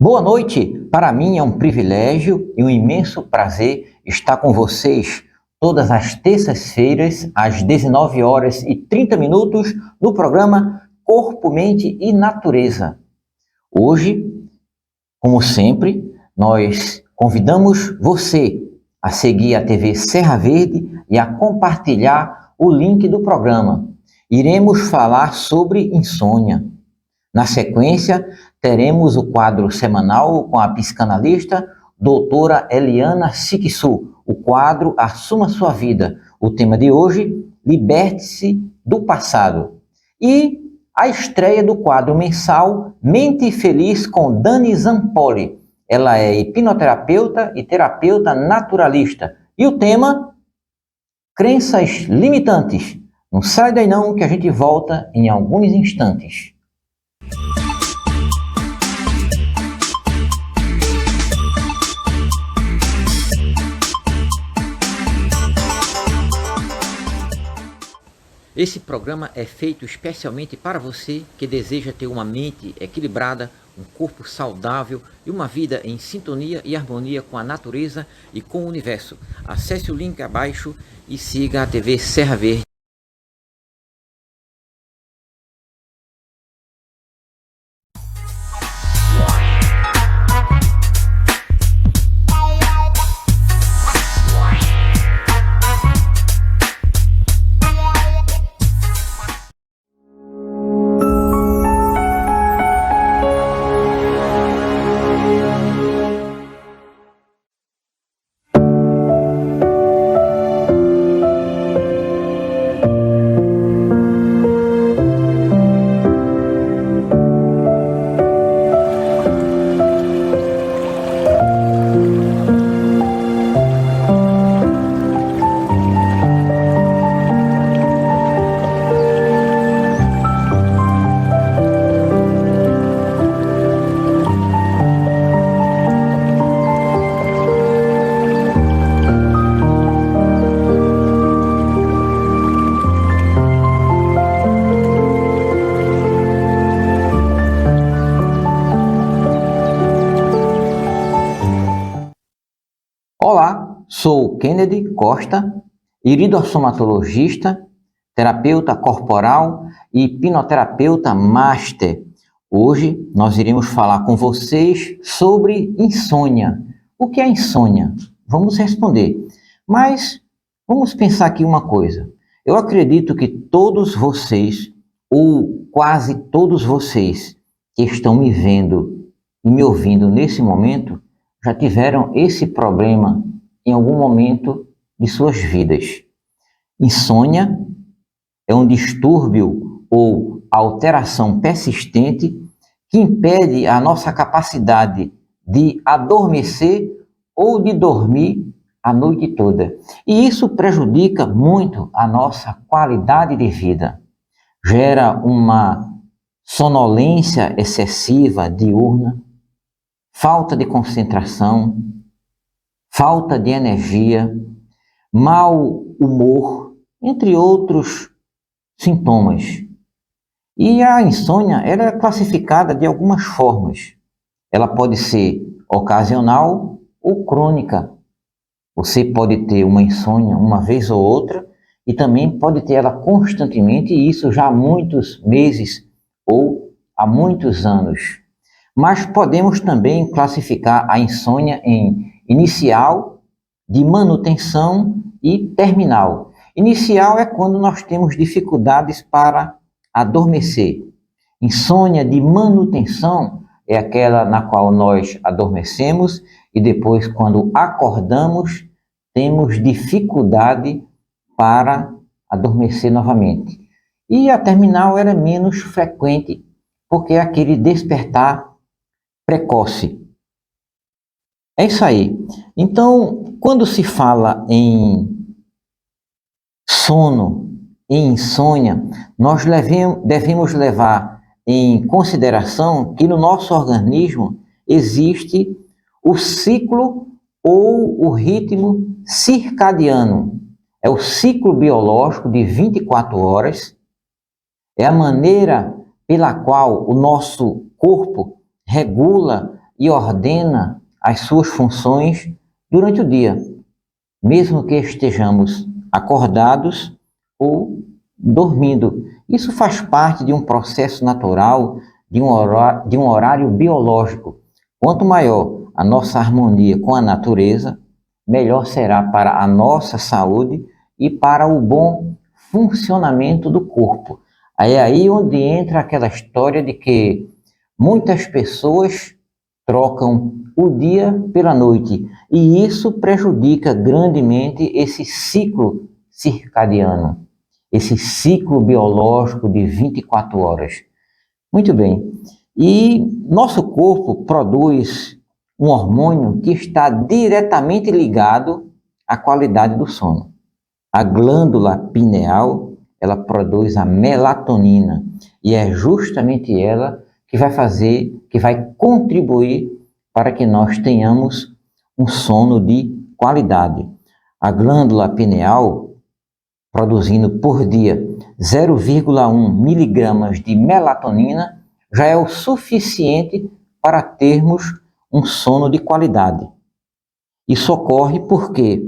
Boa noite! Para mim é um privilégio e um imenso prazer estar com vocês todas as terças-feiras, às 19 horas e 30 minutos, no programa Corpo, Mente e Natureza. Hoje, como sempre, nós convidamos você a seguir a TV Serra Verde e a compartilhar o link do programa. Iremos falar sobre insônia. Na sequência, teremos o quadro semanal com a psicanalista doutora Eliana Siquissu, o quadro Assuma Sua Vida. O tema de hoje, liberte-se do passado. E a estreia do quadro mensal Mente Feliz com Dani Zampoli. Ela é hipnoterapeuta e terapeuta naturalista. E o tema, crenças limitantes. Não sai daí não que a gente volta em alguns instantes. Esse programa é feito especialmente para você que deseja ter uma mente equilibrada, um corpo saudável e uma vida em sintonia e harmonia com a natureza e com o universo. Acesse o link abaixo e siga a TV Serra Verde. Olá, sou Kennedy Costa, iridostomatologista, terapeuta corporal e hipnoterapeuta master. Hoje nós iremos falar com vocês sobre insônia. O que é insônia? Vamos responder. Mas vamos pensar aqui uma coisa. Eu acredito que todos vocês, ou quase todos vocês que estão me vendo e me ouvindo nesse momento, já tiveram esse problema em algum momento de suas vidas. Insônia é um distúrbio ou alteração persistente que impede a nossa capacidade de adormecer ou de dormir a noite toda. E isso prejudica muito a nossa qualidade de vida. Gera uma sonolência excessiva diurna, falta de concentração, falta de energia, mau humor, entre outros sintomas. E a insônia ela é classificada de algumas formas. Ela pode ser ocasional ou crônica. Você pode ter uma insônia uma vez ou outra e também pode ter ela constantemente, e isso já há muitos meses ou há muitos anos. Mas podemos também classificar a insônia em inicial, de manutenção e terminal. Inicial é quando nós temos dificuldades para adormecer. Insônia de manutenção é aquela na qual nós adormecemos e depois, quando acordamos, temos dificuldade para adormecer novamente. E a terminal era menos frequente, porque é aquele despertar precoce. É isso aí. Então, quando se fala em sono e insônia, nós devemos levar em consideração que no nosso organismo existe o ciclo ou o ritmo circadiano. É o ciclo biológico de 24 horas, é a maneira pela qual o nosso corpo regula e ordena as suas funções durante o dia, mesmo que estejamos acordados ou dormindo. Isso faz parte de um processo natural, de um horário biológico. Quanto maior a nossa harmonia com a natureza, melhor será para a nossa saúde e para o bom funcionamento do corpo. É aí onde entra aquela história de que muitas pessoas trocam o dia pela noite, e isso prejudica grandemente esse ciclo circadiano, esse ciclo biológico de 24 horas. Muito bem. E nosso corpo produz um hormônio que está diretamente ligado à qualidade do sono. A glândula pineal, ela produz a melatonina, e é justamente ela que vai contribuir para que nós tenhamos um sono de qualidade. A glândula pineal, produzindo por dia 0,1 miligramas de melatonina, já é o suficiente para termos um sono de qualidade. Isso ocorre porque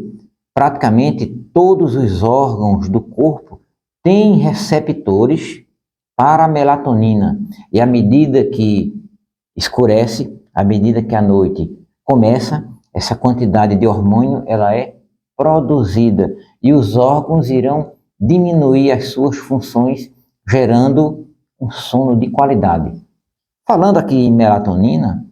praticamente todos os órgãos do corpo têm receptores para a melatonina, e à medida que escurece, à medida que a noite começa, essa quantidade de hormônio ela é produzida e os órgãos irão diminuir as suas funções, gerando um sono de qualidade. Falando aqui em melatonina,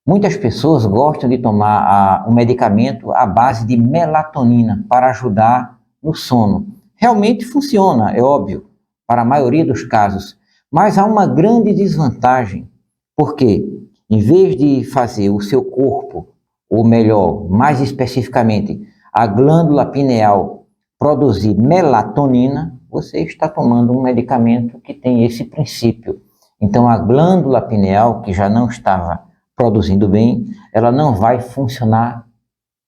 muitas pessoas gostam de tomar um medicamento à base de melatonina para ajudar no sono. Realmente funciona, é óbvio, para a maioria dos casos, mas há uma grande desvantagem, porque em vez de fazer o seu corpo, ou melhor, mais especificamente, a glândula pineal produzir melatonina, você está tomando um medicamento que tem esse princípio. Então a glândula pineal, que já não estava produzindo bem, ela não vai funcionar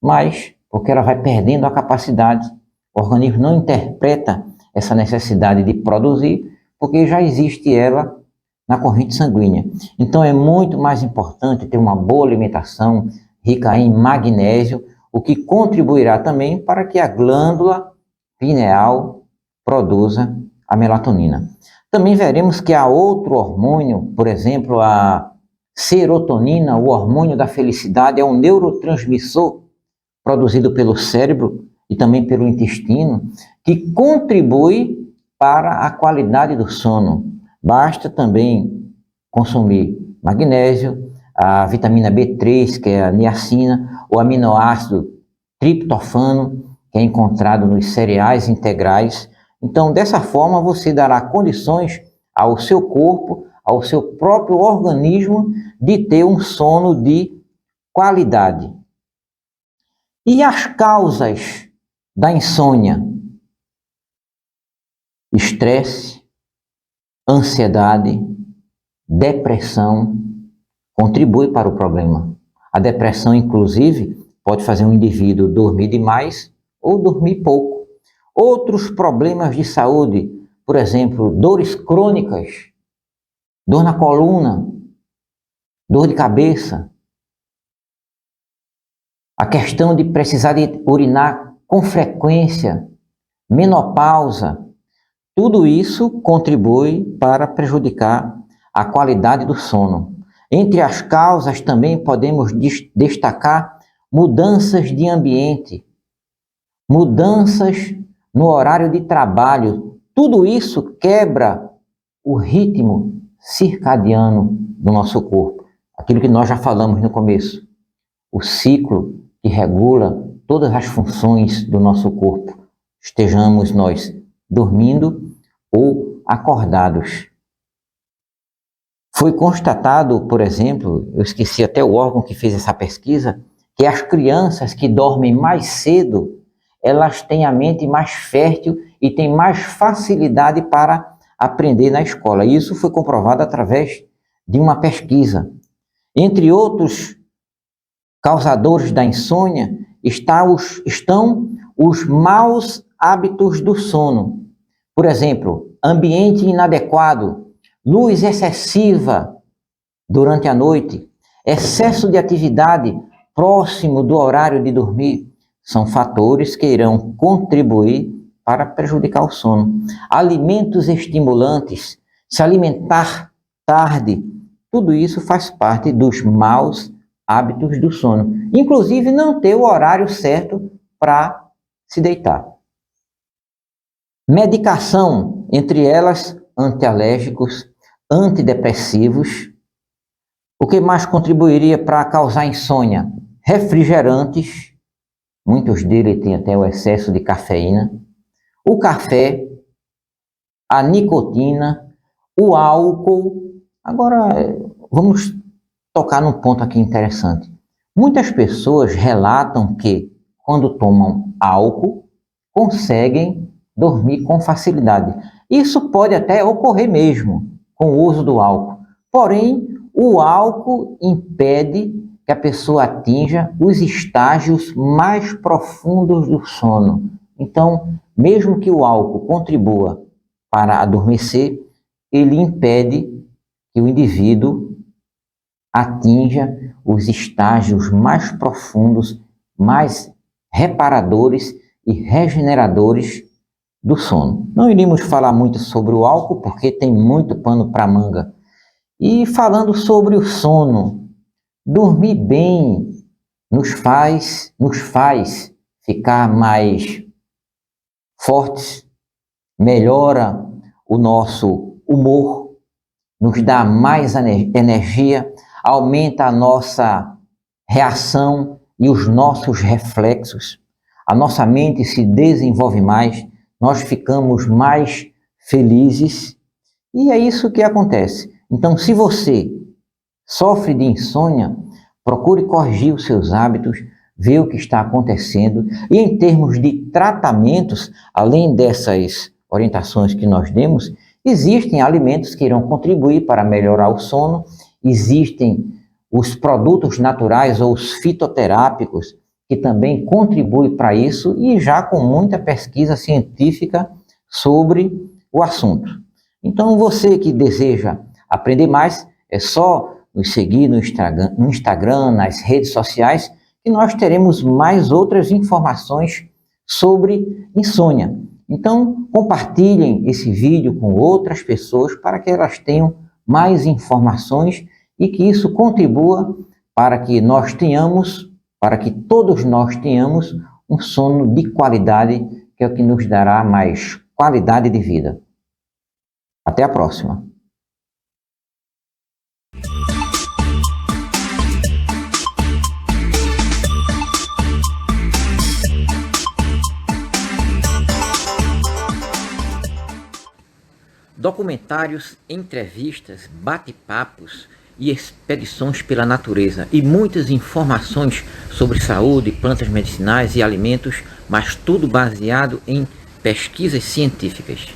mais, porque ela vai perdendo a capacidade. O organismo não interpreta essa necessidade de produzir, porque já existe ela na corrente sanguínea. Então é muito mais importante ter uma boa alimentação rica em magnésio, o que contribuirá também para que a glândula pineal produza a melatonina. Também veremos que há outro hormônio, por exemplo, a serotonina, o hormônio da felicidade, é um neurotransmissor produzido pelo cérebro e também pelo intestino, que contribui para a qualidade do sono. Basta também consumir magnésio, a vitamina B3, que é a niacina, o aminoácido triptofano, que é encontrado nos cereais integrais. Então, dessa forma, você dará condições ao seu corpo, ao seu próprio organismo, de ter um sono de qualidade. E as causas da insônia? Estresse, ansiedade, depressão contribui para o problema. A depressão, inclusive, pode fazer um indivíduo dormir demais ou dormir pouco. Outros problemas de saúde, por exemplo, dores crônicas, dor na coluna, dor de cabeça, a questão de precisar de urinar com frequência, menopausa, tudo isso contribui para prejudicar a qualidade do sono. Entre as causas também podemos destacar mudanças de ambiente, mudanças no horário de trabalho. Tudo isso quebra o ritmo circadiano do nosso corpo. Aquilo que nós já falamos no começo. O ciclo que regula todas as funções do nosso corpo. Estejamos nós dormindo ou acordados. Foi constatado, por exemplo, eu esqueci até o órgão que fez essa pesquisa, que as crianças que dormem mais cedo, elas têm a mente mais fértil e têm mais facilidade para aprender na escola. E isso foi comprovado através de uma pesquisa. Entre outros causadores da insônia estão os maus hábitos do sono. Por exemplo, ambiente inadequado, luz excessiva durante a noite, excesso de atividade próximo do horário de dormir, são fatores que irão contribuir para prejudicar o sono. Alimentos estimulantes, se alimentar tarde, tudo isso faz parte dos maus hábitos do sono. Inclusive, não ter o horário certo para se deitar. Medicação, entre elas antialérgicos, antidepressivos. O que mais contribuiria para causar insônia? Refrigerantes, muitos deles têm até o excesso de cafeína, o café, a nicotina, o álcool. Agora, vamos tocar num ponto aqui interessante. Muitas pessoas relatam que, quando tomam álcool, conseguem dormir com facilidade. Isso pode até ocorrer mesmo com o uso do álcool. Porém, o álcool impede que a pessoa atinja os estágios mais profundos do sono. Então, mesmo que o álcool contribua para adormecer, ele impede que o indivíduo atinja os estágios mais profundos, mais reparadores e regeneradores do sono. Não iremos falar muito sobre o álcool, porque tem muito pano para manga. E falando sobre o sono, dormir bem nos faz ficar mais fortes, melhora o nosso humor, nos dá mais energia, aumenta a nossa reação e os nossos reflexos. A nossa mente se desenvolve mais, nós ficamos mais felizes e é isso que acontece. Então, se você sofre de insônia, procure corrigir os seus hábitos, ver o que está acontecendo e em termos de tratamentos, além dessas orientações que nós demos, existem alimentos que irão contribuir para melhorar o sono, existem os produtos naturais ou os fitoterápicos que também contribuem para isso e já com muita pesquisa científica sobre o assunto. Então, você que deseja aprender mais, é só nos seguir no Instagram, nas redes sociais, que nós teremos mais outras informações sobre insônia. Então, compartilhem esse vídeo com outras pessoas para que elas tenham mais informações e que isso contribua para que todos nós tenhamos um sono de qualidade, que é o que nos dará mais qualidade de vida. Até a próxima! Documentários, entrevistas, bate-papos e expedições pela natureza e muitas informações sobre saúde, plantas medicinais e alimentos, mas tudo baseado em pesquisas científicas.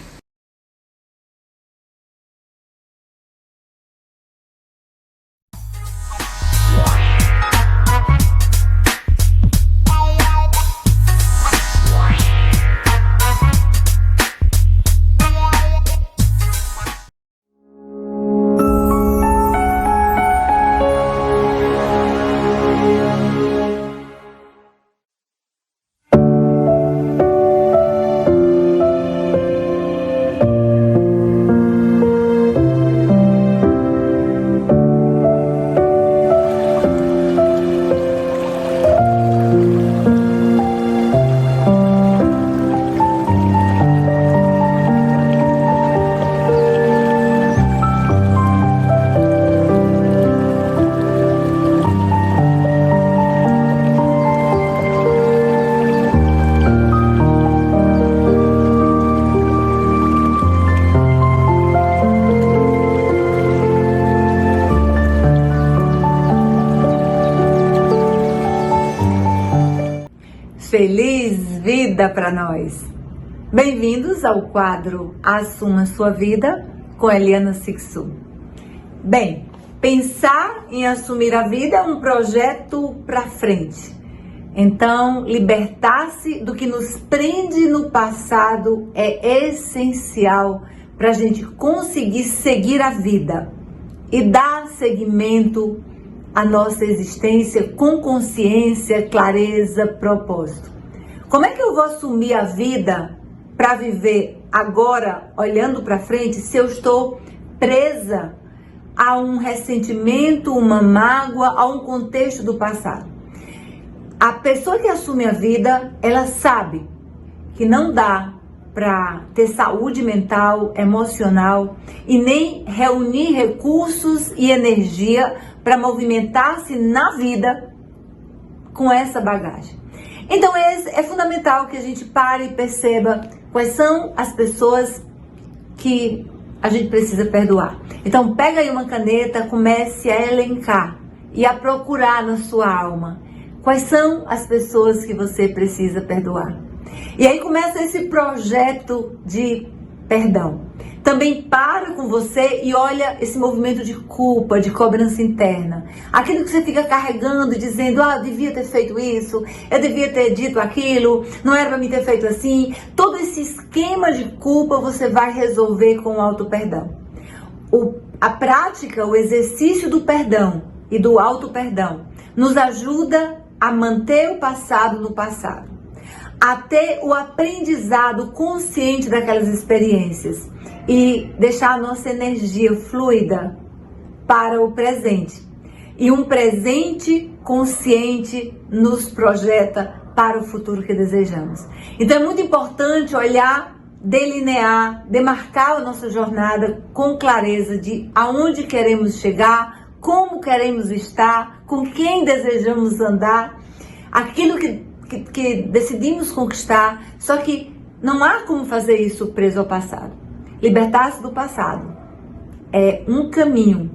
Feliz vida para nós! Bem-vindos ao quadro Assuma Sua Vida com Eliana Sixu. Bem, pensar em assumir a vida é um projeto para frente. Então, libertar-se do que nos prende no passado é essencial para a gente conseguir seguir a vida e dar seguimento a nossa existência com consciência, clareza, propósito. Como é que eu vou assumir a vida para viver agora, olhando para frente, se eu estou presa a um ressentimento, uma mágoa, a um contexto do passado? A pessoa que assume a vida, ela sabe que não dá para ter saúde mental, emocional e nem reunir recursos e energia para movimentar-se na vida com essa bagagem. Então é fundamental que a gente pare e perceba quais são as pessoas que a gente precisa perdoar. Então pega aí uma caneta, comece a elencar e a procurar na sua alma quais são as pessoas que você precisa perdoar. E aí começa esse projeto de perdão. Também para com você e olha esse movimento de culpa, de cobrança interna. Aquilo que você fica carregando e dizendo, eu devia ter feito isso, eu devia ter dito aquilo, não era para mim ter feito assim. Todo esse esquema de culpa você vai resolver com o auto-perdão. A prática, o exercício do perdão e do auto-perdão nos ajuda a manter o passado no passado, a ter o aprendizado consciente daquelas experiências e deixar a nossa energia fluida para o presente. E um presente consciente nos projeta para o futuro que desejamos. Então é muito importante olhar, delinear, demarcar a nossa jornada com clareza de aonde queremos chegar, como queremos estar, com quem desejamos andar, aquilo que decidimos conquistar, só que não há como fazer isso preso ao passado. Libertar-se do passado é um caminho,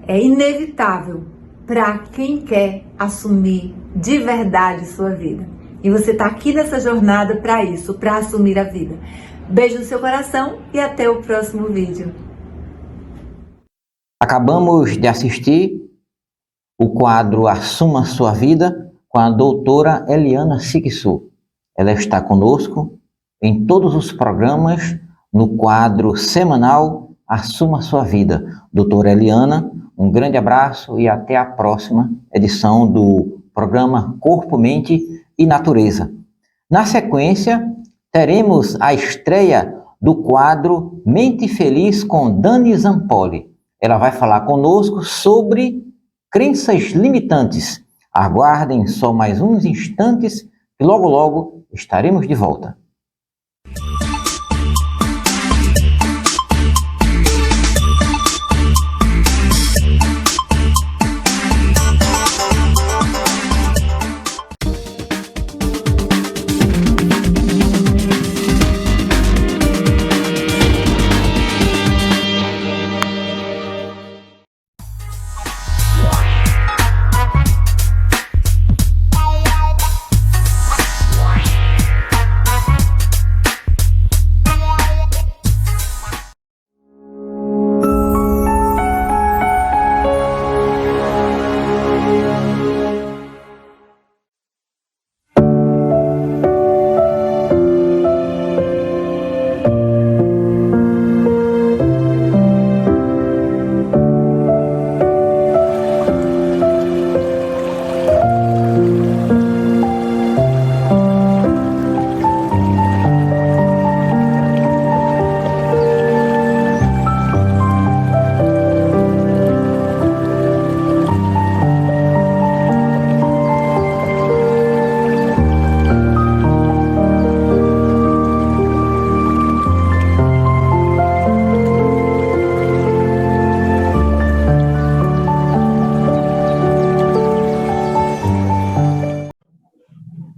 é inevitável para quem quer assumir de verdade sua vida. E você está aqui nessa jornada para isso, para assumir a vida. Beijo no seu coração e até o próximo vídeo. Acabamos de assistir o quadro Assuma Sua Vida com a doutora Eliana Siksu. Ela está conosco em todos os programas no quadro semanal Assuma Sua Vida. Doutora Eliana, um grande abraço e até a próxima edição do programa Corpo, Mente e Natureza. Na sequência, teremos a estreia do quadro Mente Feliz com Dani Zampoli. Ela vai falar conosco sobre crenças limitantes. Aguardem só mais uns instantes e logo logo estaremos de volta.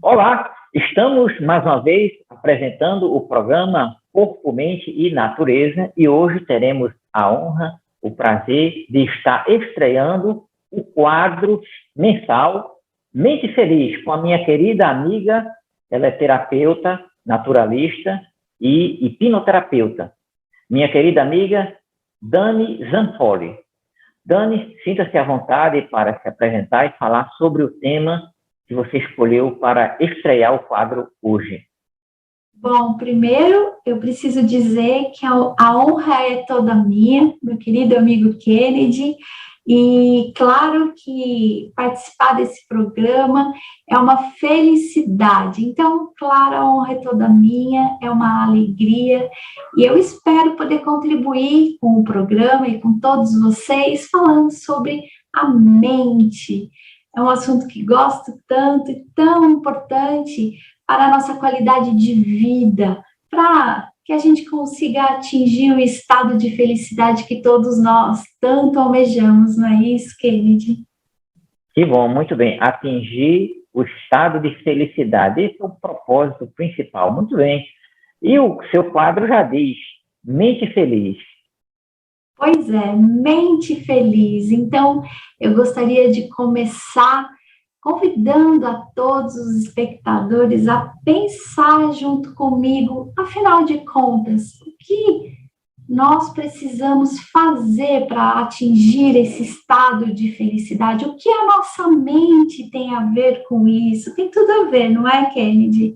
Olá, estamos mais uma vez apresentando o programa Corpo, Mente e Natureza e hoje teremos a honra, o prazer de estar estreando o quadro mensal Mente Feliz com a minha querida amiga, ela é terapeuta, naturalista e hipnoterapeuta, minha querida amiga Dani Zampoli. Dani, sinta-se à vontade para se apresentar e falar sobre o tema que você escolheu para estrear o quadro hoje. Bom, primeiro eu preciso dizer que a honra é toda minha, meu querido amigo Kennedy, E claro que participar desse programa é uma felicidade. Então, claro, a honra é toda minha, é uma alegria, e eu espero poder contribuir com o programa e com todos vocês falando sobre a mente. É um assunto que gosto tanto e tão importante para a nossa qualidade de vida, para que a gente consiga atingir o estado de felicidade que todos nós tanto almejamos, não é isso, Kennedy? Que bom, muito bem. Atingir o estado de felicidade. Esse é o propósito principal. Muito bem. E o seu quadro já diz, mente feliz. Pois é, mente feliz. Então, eu gostaria de começar convidando a todos os espectadores a pensar junto comigo, afinal de contas, o que nós precisamos fazer para atingir esse estado de felicidade? O que a nossa mente tem a ver com isso? Tem tudo a ver, não é, Kennedy?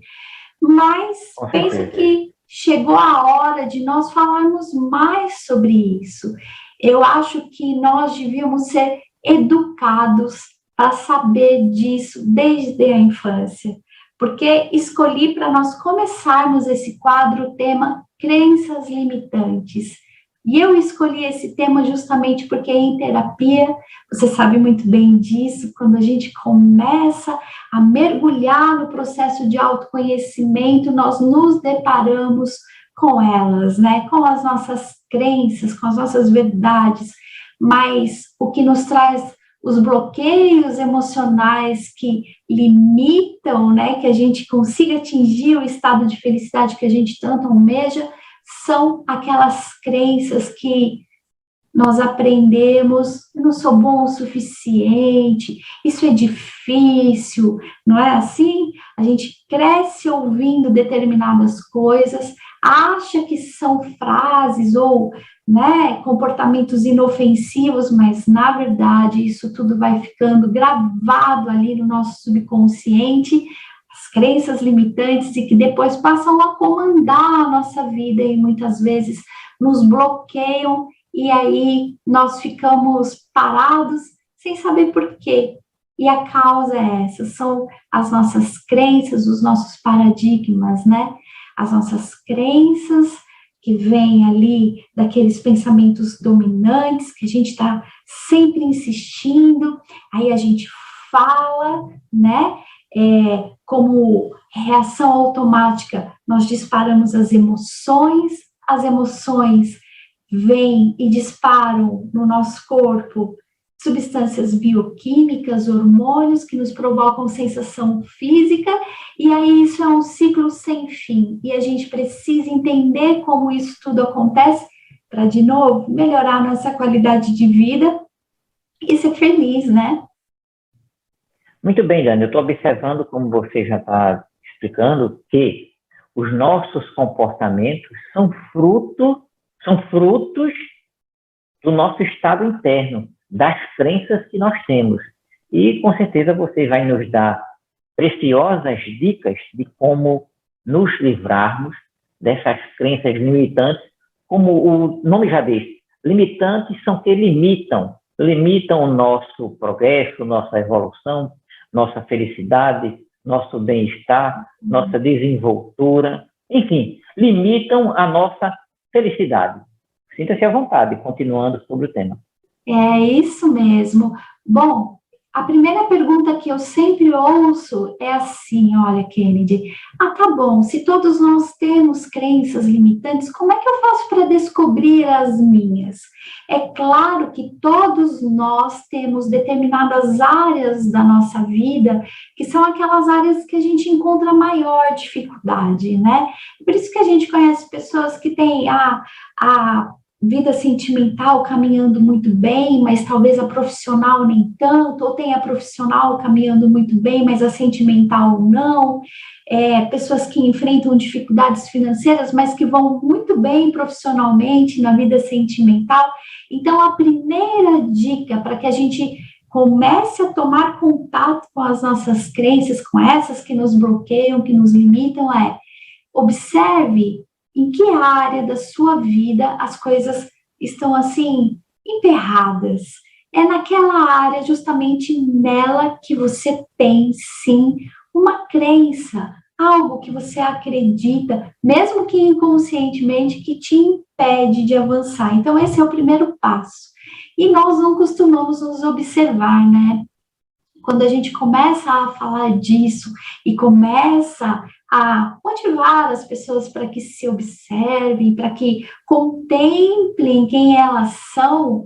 Mas penso que chegou a hora de nós falarmos mais sobre isso. Eu acho que nós devíamos ser educados para saber disso desde a infância, porque escolhi para nós começarmos esse quadro o tema crenças limitantes. E eu escolhi esse tema justamente porque em terapia, você sabe muito bem disso, quando a gente começa a mergulhar no processo de autoconhecimento, nós nos deparamos com elas, né? Com as nossas crenças, com as nossas verdades, mas o que nos traz os bloqueios emocionais que limitam, né, que a gente consiga atingir o estado de felicidade que a gente tanto almeja, são aquelas crenças que nós aprendemos, eu não sou bom o suficiente, isso é difícil, não é assim? A gente cresce ouvindo determinadas coisas, acha que são frases ou, né, comportamentos inofensivos, mas na verdade isso tudo vai ficando gravado ali no nosso subconsciente, as crenças limitantes e que depois passam a comandar a nossa vida e muitas vezes nos bloqueiam. E aí nós ficamos parados sem saber por quê. E a causa é essa, são as nossas crenças, os nossos paradigmas, né? As nossas crenças que vêm ali daqueles pensamentos dominantes, que a gente está sempre insistindo, aí a gente fala, né? Como reação automática, nós disparamos as emoções vêm e disparam no nosso corpo substâncias bioquímicas, hormônios que nos provocam sensação física, e aí isso é um ciclo sem fim. E a gente precisa entender como isso tudo acontece para, de novo, melhorar a nossa qualidade de vida e ser feliz, né? Muito bem, Dani. Eu estou observando, como você já está explicando, que os nossos comportamentos são frutos do nosso estado interno, das crenças que nós temos. E, com certeza, você vai nos dar preciosas dicas de como nos livrarmos dessas crenças limitantes, como o nome já diz, limitantes são que limitam o nosso progresso, nossa evolução, nossa felicidade, nosso bem-estar, nossa desenvoltura, enfim, limitam a nossa felicidade. Sinta-se à vontade, continuando sobre o tema. É isso mesmo. Bom, a primeira pergunta que eu sempre ouço é assim, olha, Kennedy, tá bom, se todos nós temos crenças limitantes, como é que eu faço para descobrir as minhas? É claro que todos nós temos determinadas áreas da nossa vida que são aquelas áreas que a gente encontra maior dificuldade, né? Por isso que a gente conhece pessoas que têm a vida sentimental caminhando muito bem, mas talvez a profissional nem tanto, ou tem a profissional caminhando muito bem, mas a sentimental não. Pessoas que enfrentam dificuldades financeiras, mas que vão muito bem profissionalmente na vida sentimental. Então, a primeira dica para que a gente comece a tomar contato com as nossas crenças, com essas que nos bloqueiam, que nos limitam, é observe em que área da sua vida as coisas estão assim emperradas, é naquela área, justamente nela, que você tem, sim, uma crença, algo que você acredita, mesmo que inconscientemente, que te impede de avançar. Então, esse é o primeiro passo. E nós não costumamos nos observar, né? Quando a gente começa a falar disso e começa a motivar as pessoas para que se observem, para que contemplem quem elas são,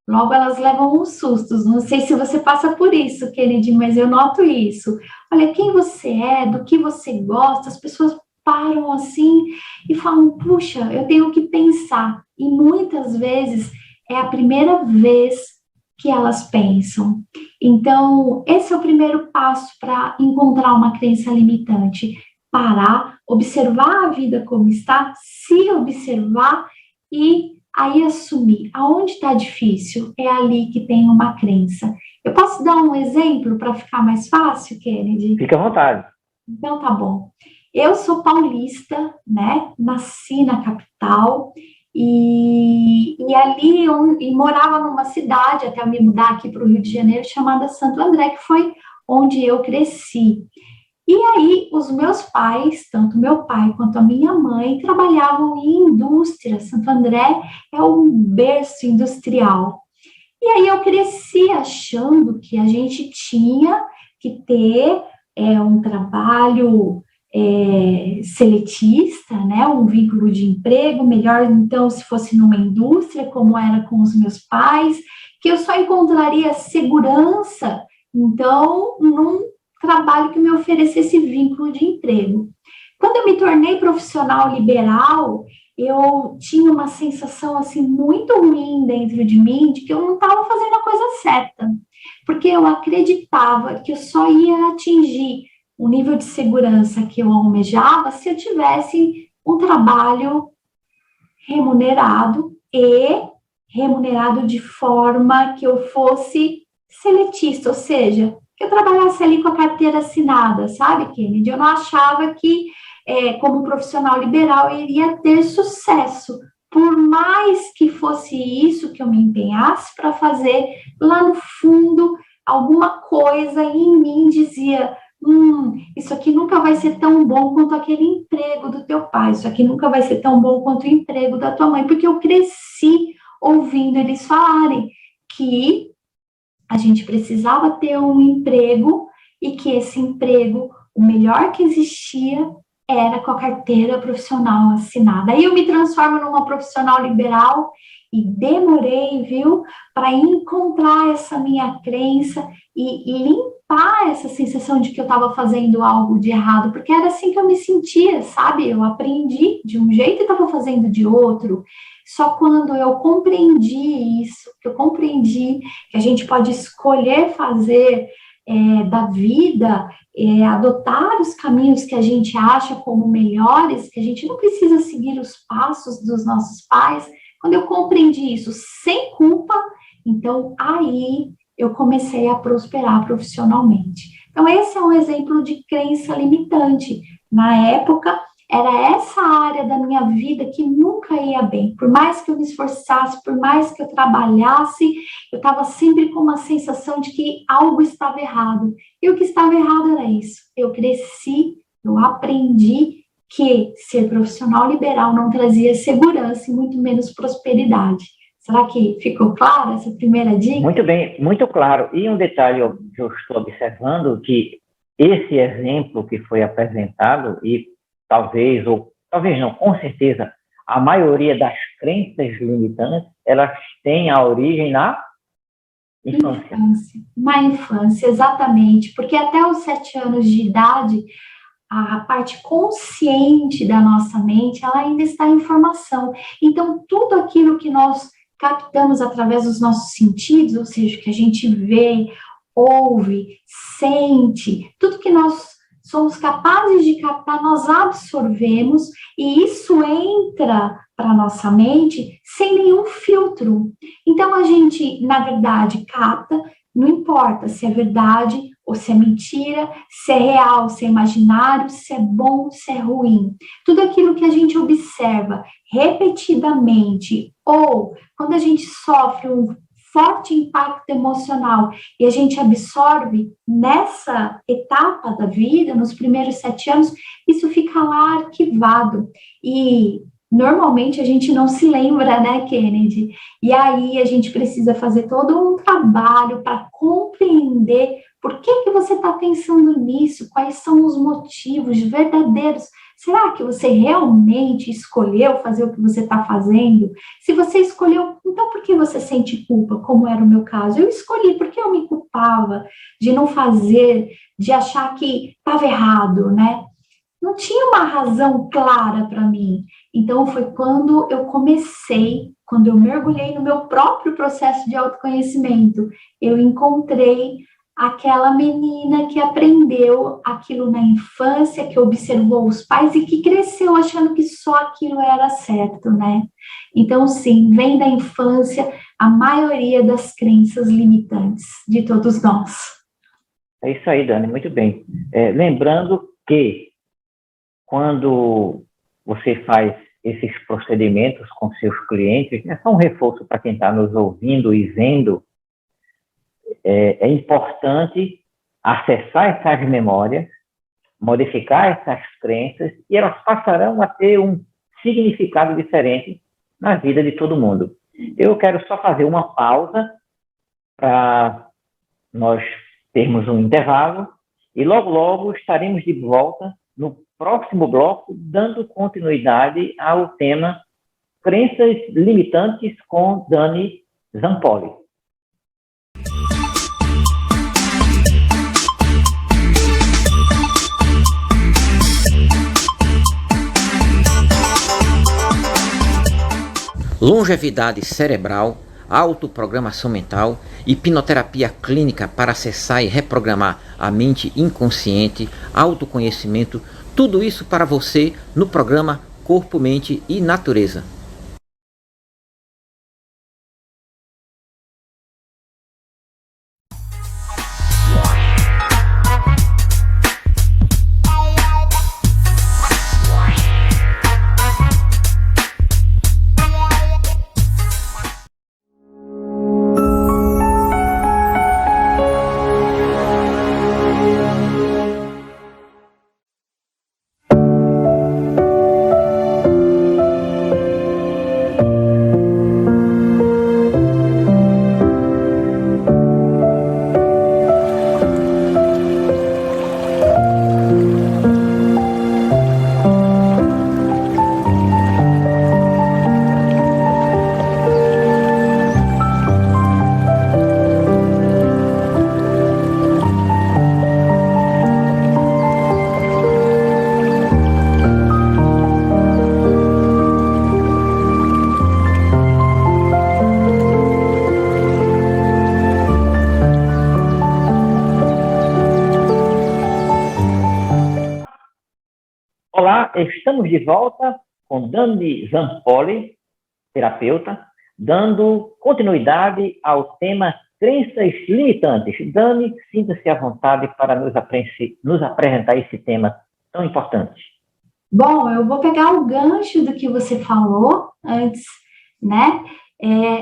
logo elas levam uns sustos. Não sei se você passa por isso, Kennedy, mas eu noto isso. Olha, quem você é, do que você gosta, as pessoas param assim e falam, puxa, eu tenho que pensar. E muitas vezes é a primeira vez que elas pensam. Então, esse é o primeiro passo para encontrar uma crença limitante. Parar, observar a vida como está, se observar e aí assumir. Aonde está difícil? É ali que tem uma crença. Eu posso dar um exemplo para ficar mais fácil, Kennedy? Fica à vontade. Então, tá bom. Eu sou paulista, né? Nasci na capital e ali e morava numa cidade, até eu me mudar aqui para o Rio de Janeiro, chamada Santo André, que foi onde eu cresci. E aí, os meus pais, tanto meu pai quanto a minha mãe, trabalhavam em indústria. Santo André é um berço industrial. E aí eu cresci achando que a gente tinha que ter um trabalho seletista, né, um vínculo de emprego, melhor então se fosse numa indústria, como era com os meus pais, que eu só encontraria segurança, então, num trabalho que me oferecesse vínculo de emprego. Quando eu me tornei profissional liberal, eu tinha uma sensação assim muito ruim dentro de mim de que eu não estava fazendo a coisa certa, porque eu acreditava que eu só ia atingir o nível de segurança que eu almejava se eu tivesse um trabalho remunerado e remunerado de forma que eu fosse seletista, ou seja, que eu trabalhasse ali com a carteira assinada, sabe, Kennedy? Eu não achava que, como profissional liberal, eu iria ter sucesso, por mais que fosse isso que eu me empenhasse para fazer, lá no fundo, alguma coisa em mim dizia, isso aqui nunca vai ser tão bom quanto aquele emprego do teu pai, isso aqui nunca vai ser tão bom quanto o emprego da tua mãe, porque eu cresci ouvindo eles falarem que a gente precisava ter um emprego e que esse emprego, o melhor que existia, era com a carteira profissional assinada. Aí eu me transformo numa profissional liberal e demorei, viu, para encontrar essa minha crença e limpar essa sensação de que eu estava fazendo algo de errado, porque era assim que eu me sentia, sabe? Eu aprendi de um jeito e estava fazendo de outro. Só quando eu compreendi isso, que eu compreendi que a gente pode escolher fazer da vida, adotar os caminhos que a gente acha como melhores, que a gente não precisa seguir os passos dos nossos pais. Quando eu compreendi isso sem culpa, então aí eu comecei a prosperar profissionalmente. Então esse é um exemplo de crença limitante. Na época, era essa área da minha vida que nunca ia bem. Por mais que eu me esforçasse, por mais que eu trabalhasse, eu estava sempre com uma sensação de que algo estava errado. E o que estava errado era isso. Eu cresci, eu aprendi que ser profissional liberal não trazia segurança e muito menos prosperidade. Será que ficou claro essa primeira dica? Muito bem, muito claro. E um detalhe que eu estou observando, que esse exemplo que foi apresentado, e talvez, ou talvez não, com certeza, a maioria das crenças limitantes, elas têm a origem na infância. Na infância, exatamente. Porque até os 7 anos de idade, a parte consciente da nossa mente, ela ainda está em formação. Então, tudo aquilo que nós captamos através dos nossos sentidos, ou seja, que a gente vê, ouve, sente, tudo que nós somos capazes de captar, nós absorvemos, e isso entra para a nossa mente sem nenhum filtro. Então, a gente, na verdade, capta, não importa se é verdade ou se é mentira, se é real, se é imaginário, se é bom, se é ruim. Tudo aquilo que a gente observa repetidamente, ou quando a gente sofre um forte impacto emocional e a gente absorve nessa etapa da vida, nos primeiros 7 anos, isso fica lá arquivado. E normalmente a gente não se lembra, né, Kennedy? E aí a gente precisa fazer todo um trabalho para compreender por que você está pensando nisso, quais são os motivos verdadeiros. Será que você realmente escolheu fazer o que você está fazendo? Se você escolheu, então por que você sente culpa, como era o meu caso? Eu escolhi porque eu me culpava de não fazer, de achar que estava errado, né? Não tinha uma razão clara para mim. Então, foi quando eu comecei, quando eu mergulhei no meu próprio processo de autoconhecimento, eu encontrei aquela menina que aprendeu aquilo na infância, que observou os pais e que cresceu achando que só aquilo era certo, né? Então, sim, vem da infância a maioria das crenças limitantes de todos nós. É isso aí, Dani, muito bem. Lembrando que quando você faz esses procedimentos com seus clientes, é só um reforço para quem está nos ouvindo e vendo, é importante acessar essas memórias, modificar essas crenças, e elas passarão a ter um significado diferente na vida de todo mundo. Eu quero só fazer uma pausa para nós termos um intervalo, e logo, logo estaremos de volta no próximo bloco, dando continuidade ao tema Crenças Limitantes com Dani Zampoli. Longevidade cerebral, autoprogramação mental, hipnoterapia clínica para acessar e reprogramar a mente inconsciente, autoconhecimento, tudo isso para você no programa Corpo, Mente e Natureza. Olá, estamos de volta com Dani Zampoli, terapeuta, dando continuidade ao tema Crenças Limitantes. Dani, sinta-se à vontade para nos apresentar esse tema tão importante. Bom, eu vou pegar o gancho do que você falou antes, né?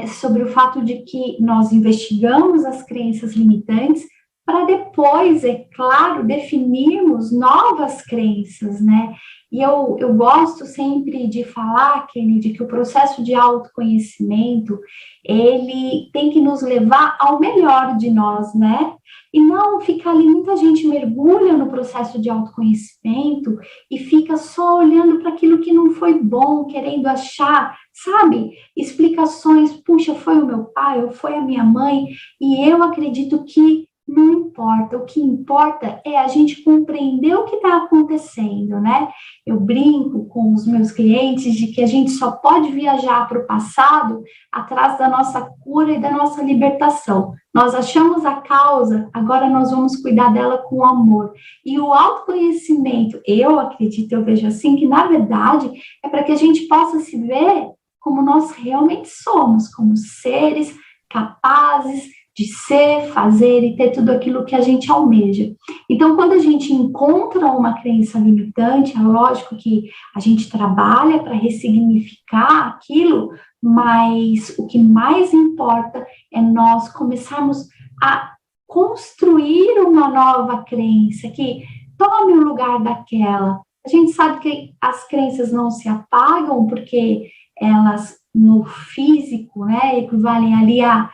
Sobre o fato de que nós investigamos as crenças limitantes para depois, é claro, definirmos novas crenças, né? E eu gosto sempre de falar, Kennedy, que o processo de autoconhecimento, ele tem que nos levar ao melhor de nós, né? E não ficar ali, muita gente mergulha no processo de autoconhecimento e fica só olhando para aquilo que não foi bom, querendo achar, sabe, explicações, puxa, foi o meu pai ou foi a minha mãe, e eu acredito que não importa, o que importa é a gente compreender o que está acontecendo, né? Eu brinco com os meus clientes de que a gente só pode viajar para o passado atrás da nossa cura e da nossa libertação. Nós achamos a causa, agora nós vamos cuidar dela com amor. E o autoconhecimento, eu acredito, eu vejo assim, que na verdade é para que a gente possa se ver como nós realmente somos, como seres capazes, de ser, fazer e ter tudo aquilo que a gente almeja. Então, quando a gente encontra uma crença limitante, é lógico que a gente trabalha para ressignificar aquilo, mas o que mais importa é nós começarmos a construir uma nova crença que tome o lugar daquela. A gente sabe que as crenças não se apagam porque elas, no físico, né, equivalem ali a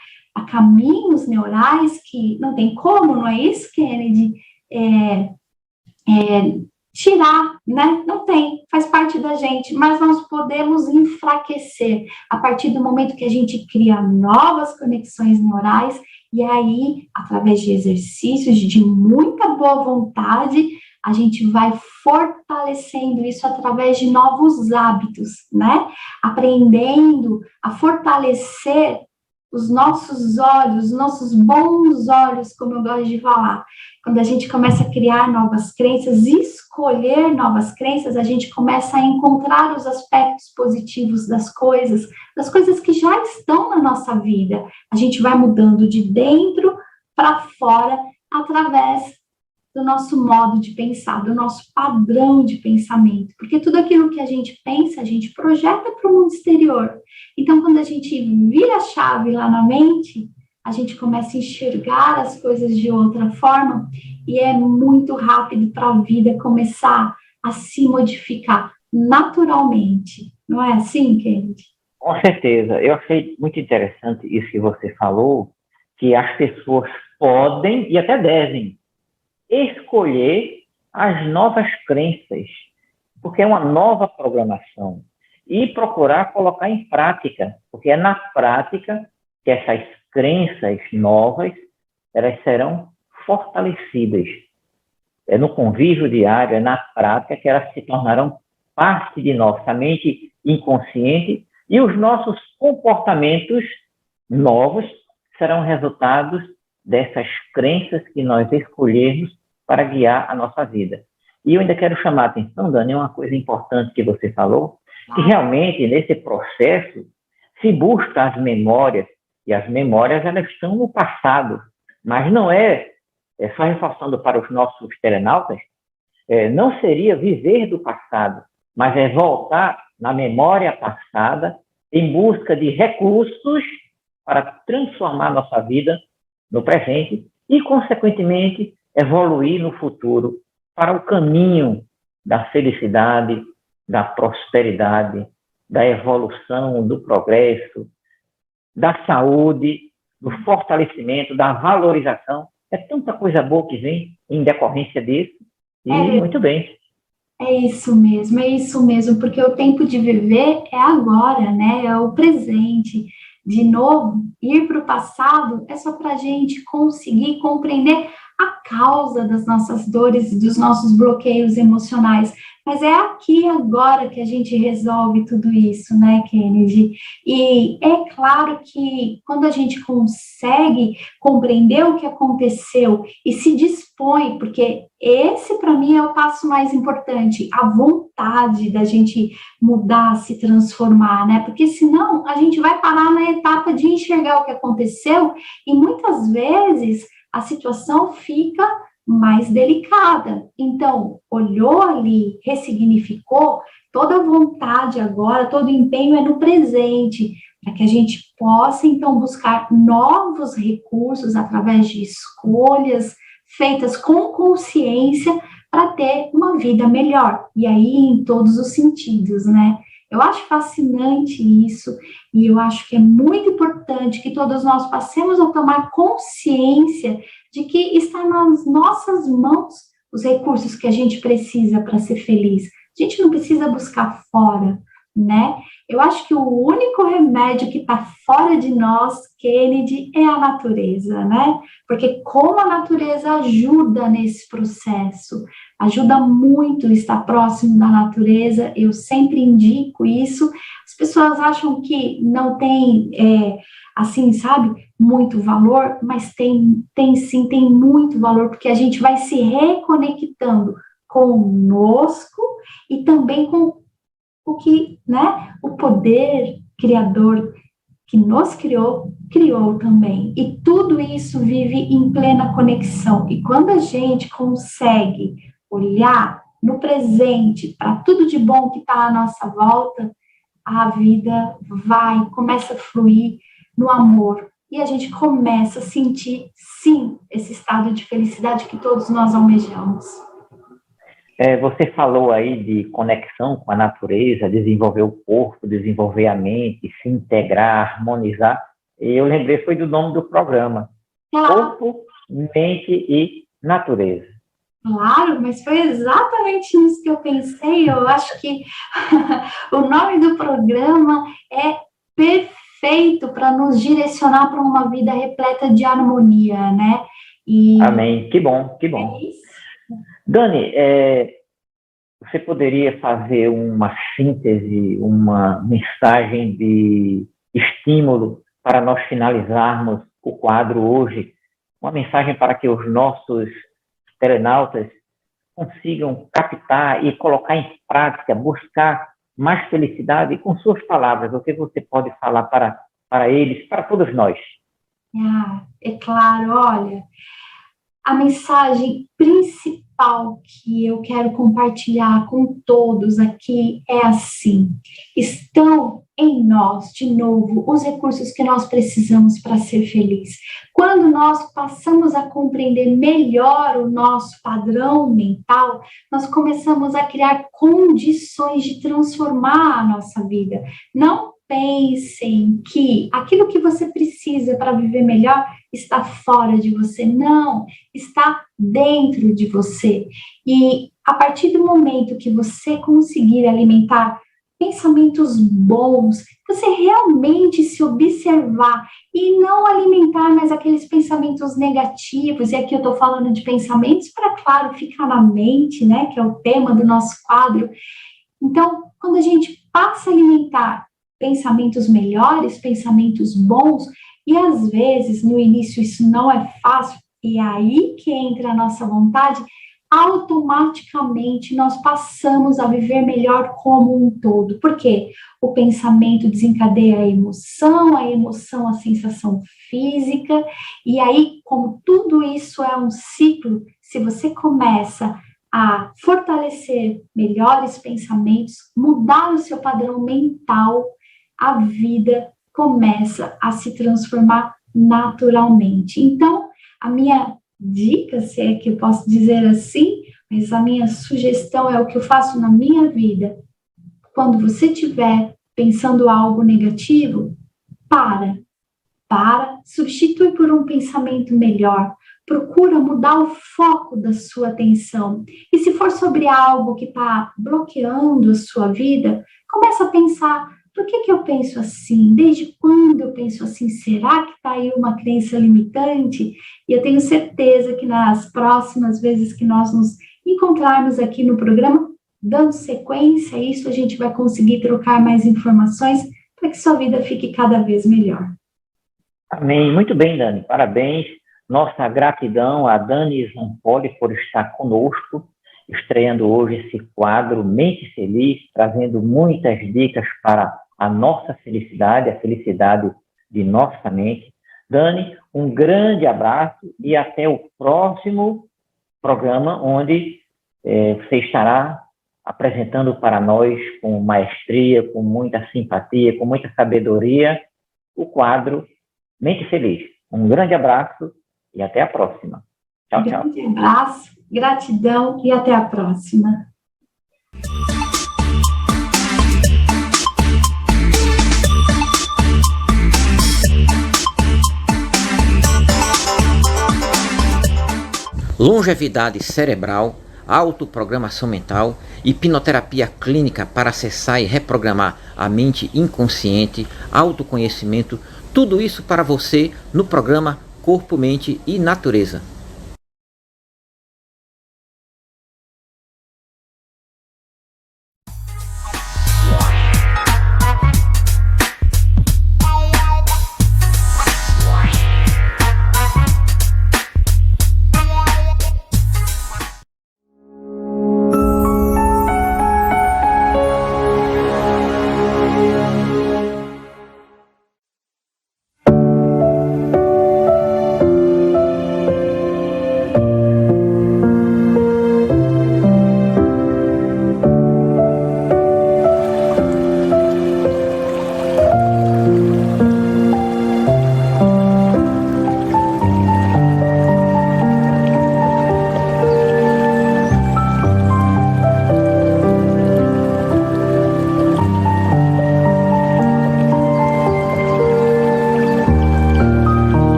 caminhos neurais que não tem como, não é isso, Kennedy? Tirar, né? Não tem, faz parte da gente, mas nós podemos enfraquecer a partir do momento que a gente cria novas conexões neurais, e aí, através de exercícios, de muita boa vontade, a gente vai fortalecendo isso através de novos hábitos, né? Aprendendo a fortalecer os nossos olhos, os nossos bons olhos, como eu gosto de falar. Quando a gente começa a criar novas crenças, escolher novas crenças, a gente começa a encontrar os aspectos positivos das coisas que já estão na nossa vida. A gente vai mudando de dentro para fora através do nosso modo de pensar, do nosso padrão de pensamento, porque tudo aquilo que a gente pensa, a gente projeta para o mundo exterior. Então, quando a gente vira a chave lá na mente, a gente começa a enxergar as coisas de outra forma e é muito rápido para a vida começar a se modificar naturalmente. Não é assim, Kennedy? Com certeza. Eu achei muito interessante isso que você falou, que as pessoas podem e até devem escolher as novas crenças, porque é uma nova programação, e procurar colocar em prática, porque é na prática que essas crenças novas, elas serão fortalecidas. É no convívio diário, é na prática que elas se tornarão parte de nossa mente inconsciente, e os nossos comportamentos novos serão resultados dessas crenças que nós escolhermos para guiar a nossa vida. E eu ainda quero chamar a atenção, Dani, uma coisa importante que você falou, que realmente nesse processo se busca as memórias, e as memórias elas estão no passado, mas não só reforçando para os nossos telenautas, não seria viver do passado, mas é voltar na memória passada em busca de recursos para transformar nossa vida no presente e, consequentemente, evoluir no futuro para o caminho da felicidade, da prosperidade, da evolução, do progresso, da saúde, do fortalecimento, da valorização. É tanta coisa boa que vem em decorrência disso. E muito bem. É isso mesmo, porque o tempo de viver é agora, né? É o presente. De novo, ir para o passado é só para a gente conseguir compreender a causa das nossas dores e dos nossos bloqueios emocionais. Mas é aqui agora que a gente resolve tudo isso, né, Kennedy? E é claro que quando a gente consegue compreender o que aconteceu e se dispõe, porque esse para mim é o passo mais importante, a vontade da gente mudar, se transformar, né? Porque senão a gente vai parar na etapa de enxergar o que aconteceu e muitas vezes a situação fica mais delicada. Então, olhou ali, ressignificou, toda a vontade agora, todo o empenho é no presente, para que a gente possa, então, buscar novos recursos através de escolhas feitas com consciência para ter uma vida melhor. E aí, em todos os sentidos, né? Eu acho fascinante isso, e eu acho que é muito importante que todos nós passemos a tomar consciência de que está nas nossas mãos os recursos que a gente precisa para ser feliz. A gente não precisa buscar fora, né? Eu acho que o único remédio que está fora de nós, Kennedy, é a natureza, né? Porque como a natureza ajuda nesse processo, ajuda muito estar próximo da natureza, eu sempre indico isso. As pessoas acham que não tem, assim, sabe, muito valor, mas tem sim, tem muito valor, porque a gente vai se reconectando conosco e também com o que, né, o poder criador que nos criou criou também. E tudo isso vive em plena conexão. E quando a gente consegue olhar no presente para tudo de bom que está à nossa volta, a vida começa a fluir no amor. E a gente começa a sentir, sim, esse estado de felicidade que todos nós almejamos. Você falou aí de conexão com a natureza, desenvolver o corpo, desenvolver a mente, se integrar, harmonizar. E eu lembrei, foi do nome do programa. Claro. Corpo, mente e natureza. Claro, mas foi exatamente isso que eu pensei. Eu acho que o nome do programa é perfeito para nos direcionar para uma vida repleta de harmonia, né? Amém. Que bom, que bom. É isso. Dani, você poderia fazer uma síntese, uma mensagem de estímulo para nós finalizarmos o quadro hoje? Uma mensagem para que os nossos telenautas consigam captar e colocar em prática, buscar mais felicidade com suas palavras. O que você pode falar para eles, para todos nós? É claro, olha, a mensagem principal que eu quero compartilhar com todos aqui é assim: estão em nós, de novo, os recursos que nós precisamos para ser feliz. Quando nós passamos a compreender melhor o nosso padrão mental, nós começamos a criar condições de transformar a nossa vida. Não pensem que aquilo que você precisa para viver melhor está fora de você. Não, está dentro de você. E a partir do momento que você conseguir alimentar pensamentos bons, você realmente se observar e não alimentar mais aqueles pensamentos negativos, e aqui eu estou falando de pensamentos para, claro, ficar na mente, né, que é o tema do nosso quadro. Então, quando a gente passa a alimentar pensamentos melhores, pensamentos bons, e às vezes, no início, isso não é fácil, e é aí que entra a nossa vontade, automaticamente nós passamos a viver melhor como um todo. Por quê? O pensamento desencadeia a emoção, a sensação física, e aí, como tudo isso é um ciclo, se você começa a fortalecer melhores pensamentos, mudar o seu padrão mental, a vida começa a se transformar naturalmente. Então, a minha dica, se é que eu posso dizer assim, mas a minha sugestão é o que eu faço na minha vida. Quando você estiver pensando algo negativo, para, substitui por um pensamento melhor, procura mudar o foco da sua atenção. E se for sobre algo que está bloqueando a sua vida, começa a pensar: por que eu penso assim? Desde quando eu penso assim? Será que está aí uma crença limitante? E eu tenho certeza que nas próximas vezes que nós nos encontrarmos aqui no programa, dando sequência a isso, a gente vai conseguir trocar mais informações para que sua vida fique cada vez melhor. Amém. Muito bem, Dani. Parabéns. Nossa gratidão a Dani Zampoli por estar conosco, estreando hoje esse quadro Mente Feliz, trazendo muitas dicas para a nossa felicidade, a felicidade de nossa mente. Dani, um grande abraço e até o próximo programa, onde você estará apresentando para nós com maestria, com muita simpatia, com muita sabedoria, o quadro Mente Feliz. Um grande abraço e até a próxima. Tchau, tchau. Um grande abraço, gratidão e até a próxima. Longevidade cerebral, autoprogramação mental, hipnoterapia clínica para acessar e reprogramar a mente inconsciente, autoconhecimento, tudo isso para você no programa Corpo, Mente e Natureza.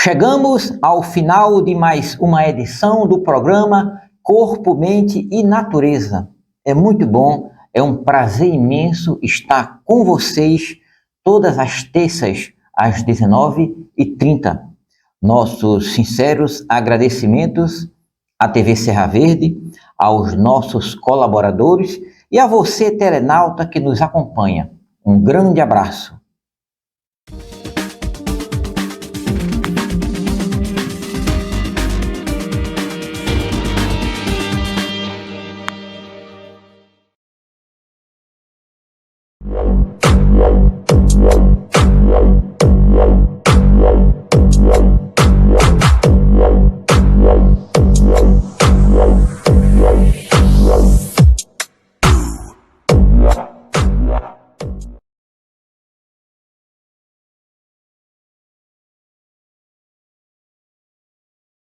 Chegamos ao final de mais uma edição do programa Corpo, Mente e Natureza. É muito bom, é um prazer imenso estar com vocês todas as terças às 19h30. Nossos sinceros agradecimentos à TV Serra Verde, aos nossos colaboradores e a você, telenauta, que nos acompanha. Um grande abraço.